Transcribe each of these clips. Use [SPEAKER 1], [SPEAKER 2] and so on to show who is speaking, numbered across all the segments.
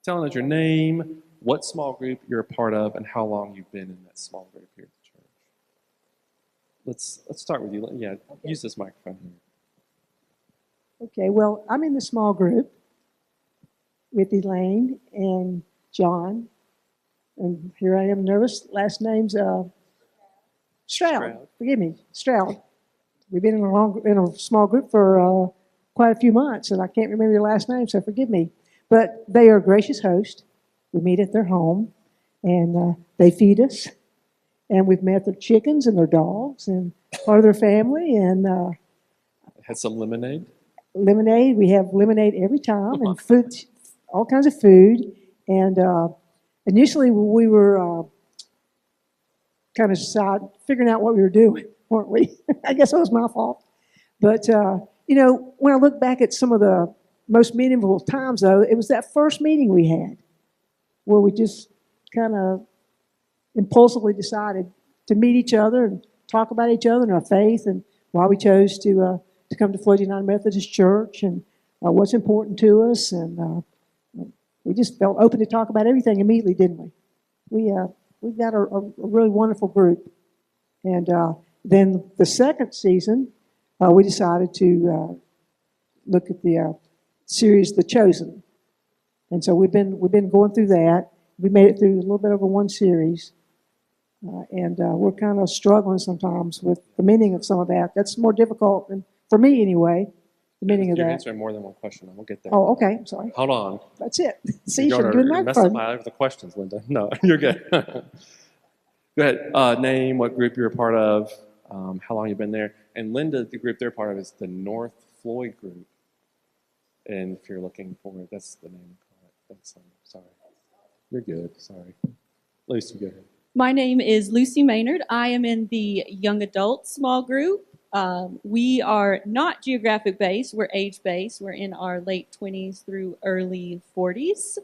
[SPEAKER 1] telling us your name, what small group you're a part of, and how long you've been in that small group here at the church. Let's start with you. Yeah, use this microphone here.
[SPEAKER 2] Okay, well, I'm in the small group with Elaine and John. And here I am nervous. Last name's Stroud. Forgive me, Stroud. We've been in a small group for quite a few months, and I can't remember your last name, so forgive me. But they are a gracious host. We meet at their home, and they feed us. And we've met their chickens and their dogs and part of their family. And
[SPEAKER 1] had some lemonade.
[SPEAKER 2] Lemonade. We have lemonade every time, and food, all kinds of food. And initially, we were kind of figuring out what we were doing, weren't we? I guess it was my fault. But, when I look back at some of the most meaningful times, though, it was that first meeting we had where we just kind of impulsively decided to meet each other and talk about each other and our faith and why we chose to come to Floyd United Methodist Church and what's important to us. And we just felt open to talk about everything immediately, didn't we? We've got a really wonderful group. And then the second season, we decided to look at the series The Chosen. And so we've been going through that. We made it through a little bit over one series. And we're kind of struggling sometimes with the meaning of some of that. That's more difficult, than, for me anyway, the meaning of that.
[SPEAKER 1] You're answering more than one question. We'll get there.
[SPEAKER 2] Oh, okay. I'm sorry.
[SPEAKER 1] Hold on.
[SPEAKER 2] That's it. See,
[SPEAKER 1] you're
[SPEAKER 2] doing my
[SPEAKER 1] messing up my the questions, Linda. No, you're good. Go ahead. Name, what group you're a part of, how long you've been there. And Linda, the group they're part of is the North Floyd group. And if you're looking for it, that's the name. Thanks. Sorry. You're good. Sorry. Lucy, go ahead.
[SPEAKER 3] My name is Lucy Maynard. I am in the young adult small group. We are not geographic based, we're age based. We're in our late 20s through early 40s.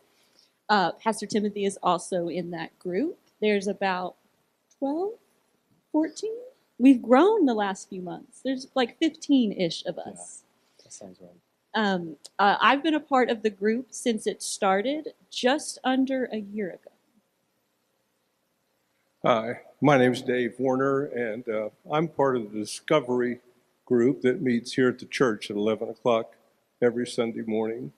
[SPEAKER 3] Pastor Timothy is also in that group. There's about 12, 14. We've grown the last few months. There's like 15-ish of us.
[SPEAKER 1] Yeah, that sounds right.
[SPEAKER 3] I've been a part of the group since it started just under a year ago.
[SPEAKER 4] Hi, my name is Dave Warner, and I'm part of the Discovery group that meets here at the church at 11 o'clock every Sunday morning.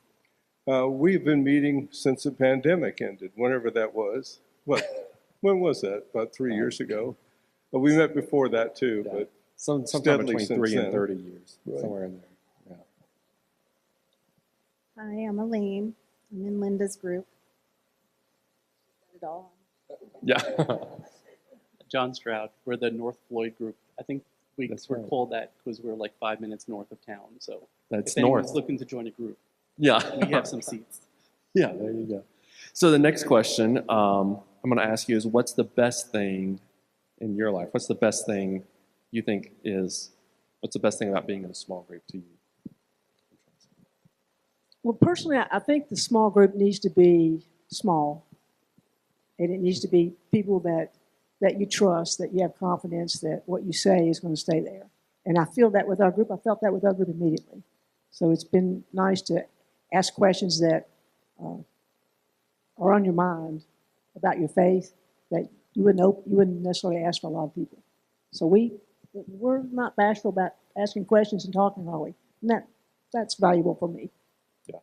[SPEAKER 4] We've been meeting since the pandemic ended, whenever that was. When was that? About 3 years ago. Well, we met before that too,
[SPEAKER 1] Yeah.
[SPEAKER 4] but
[SPEAKER 1] Sometime between 3 and
[SPEAKER 4] then.
[SPEAKER 1] 30 years,
[SPEAKER 4] Right.
[SPEAKER 1] somewhere in there. Yeah.
[SPEAKER 5] Hi, I'm Elaine. I'm in Linda's group. It all.
[SPEAKER 1] Yeah.
[SPEAKER 6] John Stroud. We're the North Floyd group. I think we
[SPEAKER 1] That's
[SPEAKER 6] were
[SPEAKER 1] right.
[SPEAKER 6] called that because we're like 5 minutes north of town. So
[SPEAKER 1] That's
[SPEAKER 6] if anyone's
[SPEAKER 1] north.
[SPEAKER 6] looking to join a group,
[SPEAKER 1] Yeah.
[SPEAKER 6] we have some seats.
[SPEAKER 1] Yeah, there you go. So the next question I'm going to ask you is, what's the best thing in your life? What's the best thing you think is, what's the best thing about being in a small group to you?
[SPEAKER 2] Well, personally, I think the small group needs to be small. And it needs to be people that you trust, that you have confidence that what you say is going to stay there. And I feel that with our group. I felt that with our group immediately. So it's been nice to ask questions that are on your mind about your faith that you wouldn't necessarily ask for a lot of people. So we're not bashful about asking questions and talking, are we? And that's valuable for me.
[SPEAKER 1] Yeah.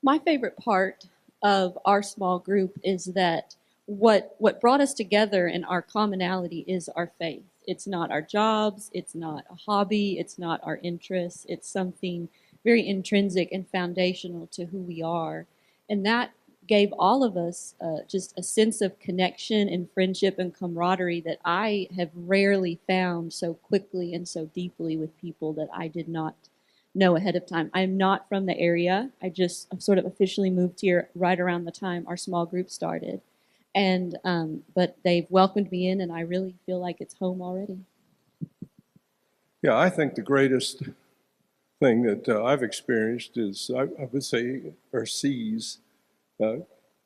[SPEAKER 3] My favorite part of our small group is that what brought us together and our commonality is our faith. It's not our jobs, it's not a hobby, it's not our interests, it's something very intrinsic and foundational to who we are. And that gave all of us just a sense of connection and friendship and camaraderie that I have rarely found so quickly and so deeply with people that I did not know ahead of time. I'm not from the area. I've sort of officially moved here right around the time our small group started. And but they've welcomed me in, and I really feel like it's home already.
[SPEAKER 4] Yeah, I think the greatest thing that I've experienced is, I would say, or sees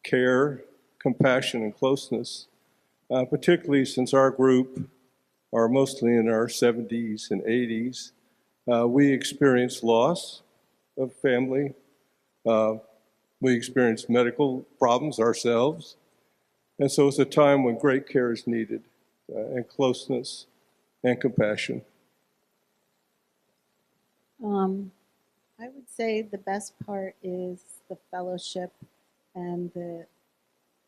[SPEAKER 4] care, compassion, and closeness, particularly since our group are mostly in our 70s and 80s. We experience loss of family, We experience medical problems ourselves. And so it's a time when great care is needed, and closeness and compassion.
[SPEAKER 5] I would say the best part is the fellowship and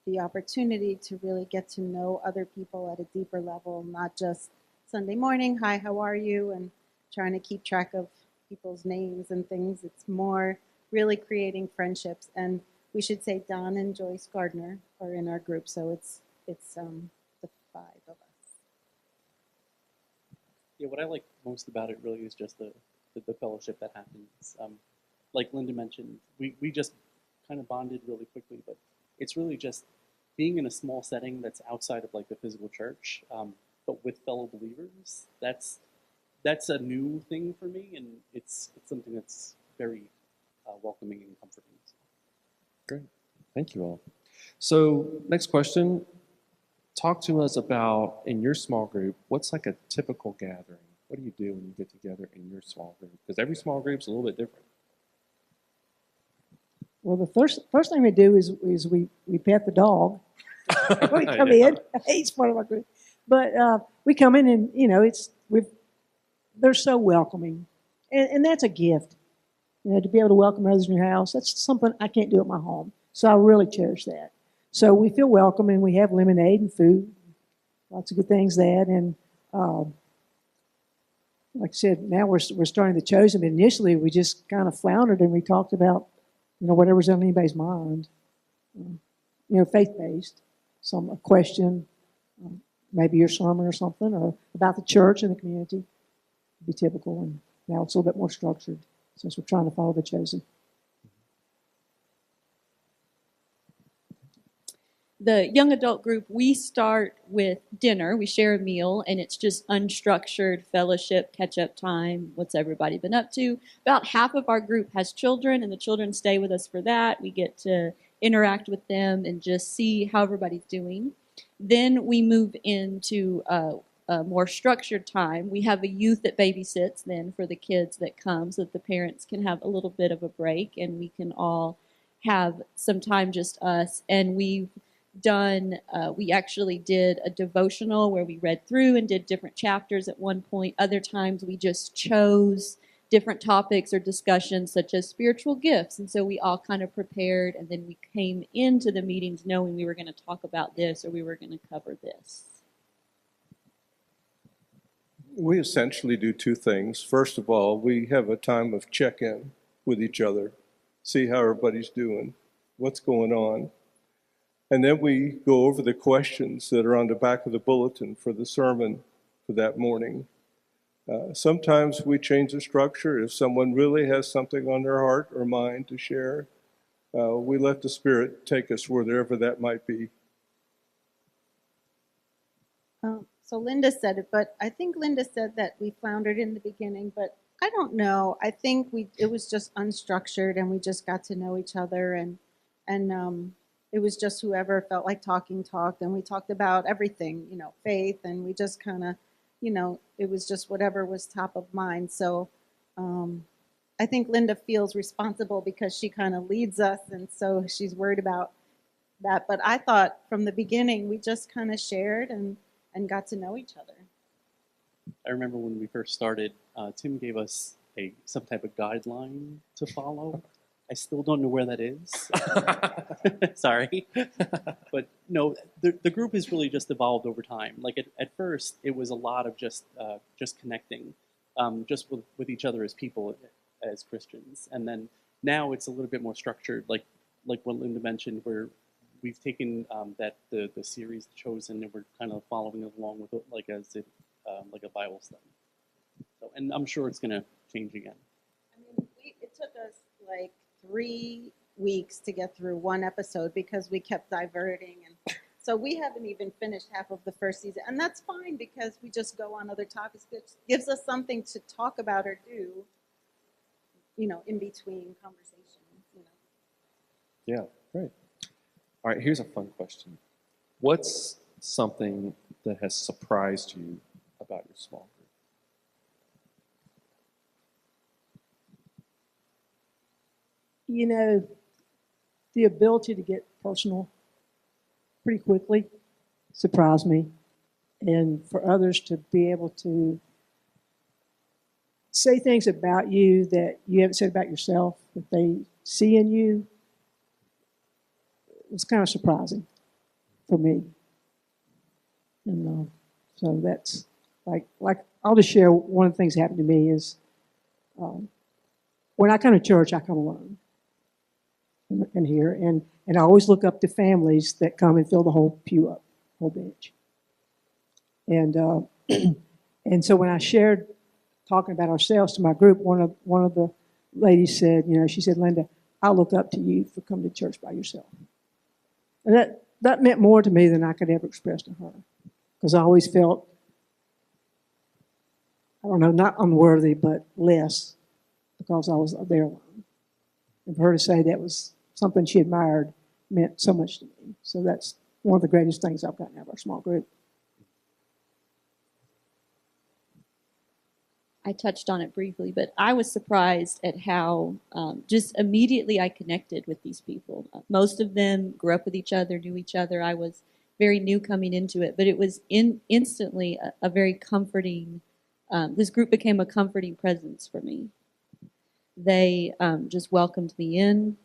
[SPEAKER 5] the opportunity to really get to know other people at a deeper level, not just Sunday morning, hi, how are you, and trying to keep track of people's names and things. It's more really creating friendships. And we should say Don and Joyce Gardner are in our group, so it's the 5 of us.
[SPEAKER 6] Yeah, what I like most about it really is just the fellowship that happens. Like Linda mentioned, we just kind of bonded really quickly, but it's really just being in a small setting that's outside of like the physical church, but with fellow believers. That's a new thing for me, and it's something that's very welcoming and comforting.
[SPEAKER 1] Great. Thank you all. So next question, talk to us about, in your small group, what's like a typical gathering? What do you do when you get together in your small group? Because every small group's a little bit different.
[SPEAKER 2] Well, the first thing we do is we pet the dog. We come in. He's part of our group, but we come in and they're so welcoming, and that's a gift. To be able to welcome others in your house, that's something I can't do at my home. So I really cherish that. So we feel welcome, and we have lemonade and food, lots of good things that, and like I said, now we're starting the Chosen. But initially, we just kind of floundered, and we talked about whatever's on anybody's mind, faith-based, a question, maybe your sermon or something, or about the church and the community. It'd be typical, and now it's a little bit more structured since we're trying to follow the Chosen.
[SPEAKER 3] The young adult group, we start with dinner. We share a meal, and it's just unstructured fellowship, catch-up time. What's everybody been up to? About half of our group has children, and the children stay with us for that. We get to interact with them and just see how everybody's doing. Then we move into a more structured time. We have a youth that babysits then for the kids that come, so that the parents can have a little bit of a break, and we can all have some time, just us. And we actually did a devotional where we read through and did different chapters at one point. Other times we just chose different topics or discussions such as spiritual gifts. And so we all kind of prepared, and then we came into the meetings knowing we were going to talk about this or we were going to cover this.
[SPEAKER 4] We essentially do two things. First of all, we have a time of check-in with each other, see how everybody's doing, what's going on. And then we go over the questions that are on the back of the bulletin for the sermon for that morning. Sometimes we change the structure. If someone really has something on their heart or mind to share, we let the Spirit take us wherever that might be.
[SPEAKER 5] So Linda said it, but I think Linda said that we floundered in the beginning, but I don't know. I think it was just unstructured, and we just got to know each other, and it was just whoever felt like talking talked, and we talked about everything, faith, and we just kind of, it was just whatever was top of mind. So I think Linda feels responsible because she kind of leads us, and so she's worried about that. But I thought from the beginning we just kind of shared and got to know each other.
[SPEAKER 6] I remember when we first started, Tim gave us some type of guideline to follow. I still don't know where that is. Sorry. But no, the group has really just evolved over time. Like at first, it was a lot of just connecting, just with each other as people, as Christians. And then now it's a little bit more structured, like what Linda mentioned, where we've taken the series Chosen, and we're kind of following it along with it like a Bible study. So, and I'm sure it's going to change again.
[SPEAKER 5] I mean, it took us like 3 weeks to get through one episode because we kept diverting, and so we haven't even finished half of the first season, and that's fine because we just go on other topics. It gives us something to talk about or do, in between conversations.
[SPEAKER 1] Yeah, great. All right, here's a fun question. What's something that has surprised you about your small group?
[SPEAKER 2] You know, the ability to get personal pretty quickly surprised me. And for others to be able to say things about you that you haven't said about yourself, that they see in you, was kind of surprising for me. And so that's like I'll just share one of the things that happened to me is when I come to church, I come alone in here, and I always look up to families that come and fill the whole pew up, whole bench. And and so when I shared talking about ourselves to my group, one of the ladies said, she said, Linda, I look up to you for coming to church by yourself. And that meant more to me than I could ever express to her, because I always felt, I don't know, not unworthy, but less because I was there alone. And for her to say that was something she admired meant so much to me. So that's one of the greatest things I've gotten out of our small group.
[SPEAKER 3] I touched on it briefly, but I was surprised at how just immediately I connected with these people. Most of them grew up with each other, knew each other. I was very new coming into it, but it was instantly a very comforting, this group became a comforting presence for me. They just welcomed me in.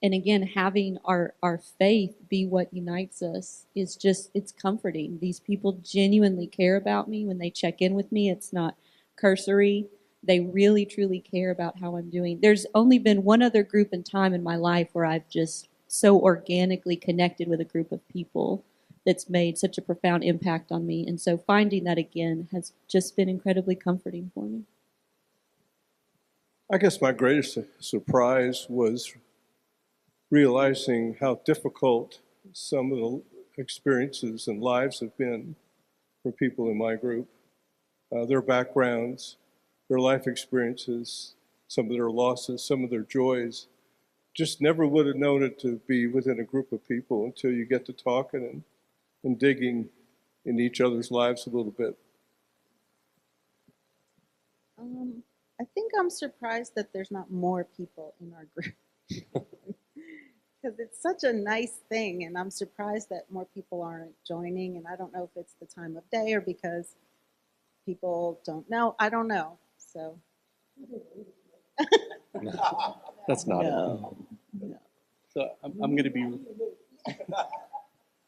[SPEAKER 3] And again, having our faith be what unites us is just, it's comforting. These people genuinely care about me when they check in with me. It's not cursory. They really, truly care about how I'm doing. There's only been one other group and time in my life where I've just so organically connected with a group of people that's made such a profound impact on me. And so finding that again has just been incredibly comforting for me.
[SPEAKER 4] I guess my greatest surprise was realizing how difficult some of the experiences and lives have been for people in my group. Their backgrounds, their life experiences, some of their losses, some of their joys. Just never would have known it to be within a group of people until you get to talking and digging in each other's lives a little bit.
[SPEAKER 5] I think I'm surprised that there's not more people in our group. Because it's such a nice thing, and I'm surprised that more people aren't joining, and I don't know if it's the time of day or because people don't know. I don't know. So
[SPEAKER 1] That's not
[SPEAKER 5] no.
[SPEAKER 6] So I'm going to be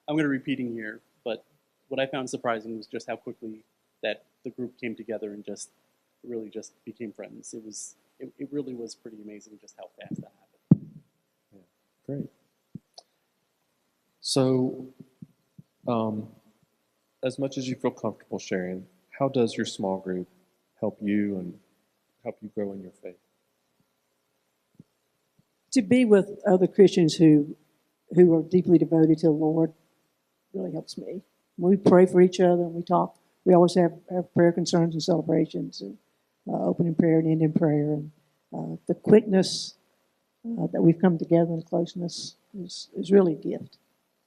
[SPEAKER 6] repeating here, but what I found surprising was just how quickly that the group came together and just really just became friends. It really was pretty amazing just how fast that happened.
[SPEAKER 1] Yeah, great. So, as much as you feel comfortable sharing, how does your small group help you and help you grow in your faith?
[SPEAKER 2] To be with other Christians who are deeply devoted to the Lord really helps me. We pray for each other and we talk. We always have prayer concerns and celebrations, and opening prayer and ending prayer. And the quickness that we've come together in closeness is really a gift.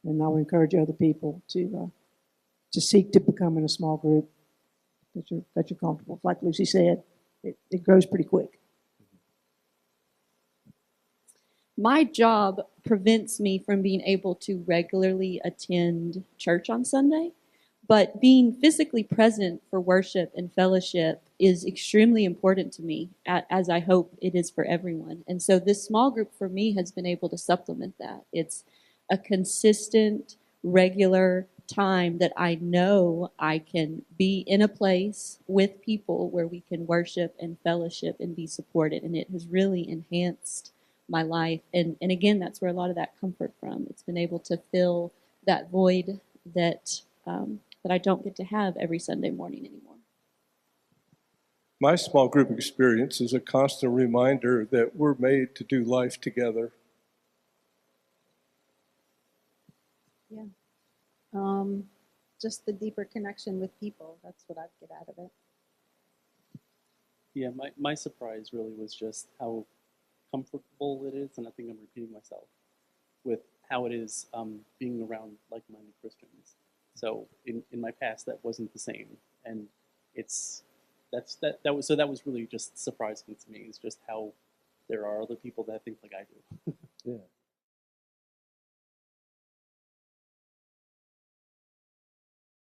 [SPEAKER 2] And I would encourage other people to seek to become in a small group that you're comfortable. Like Lucy said, it grows pretty quick.
[SPEAKER 3] My job prevents me from being able to regularly attend church on Sunday, but being physically present for worship and fellowship is extremely important to me, as I hope it is for everyone. And so this small group for me has been able to supplement that. It's a consistent, regular time that I know I can be in a place with people where we can worship and fellowship and be supported. And it has really enhanced my life. And again, that's where a lot of that comfort from. It's been able to fill that void that I don't get to have every Sunday morning anymore.
[SPEAKER 4] My small group experience is a constant reminder that we're made to do life together.
[SPEAKER 5] Yeah. Just the deeper connection with people. That's what I get out of it.
[SPEAKER 6] Yeah, my surprise really was just how comfortable it is, and I think I'm repeating myself, with how it is being around like-minded Christians. So in my past, that wasn't the same, and that was really just surprising to me. Is just how there are other people that think like I do.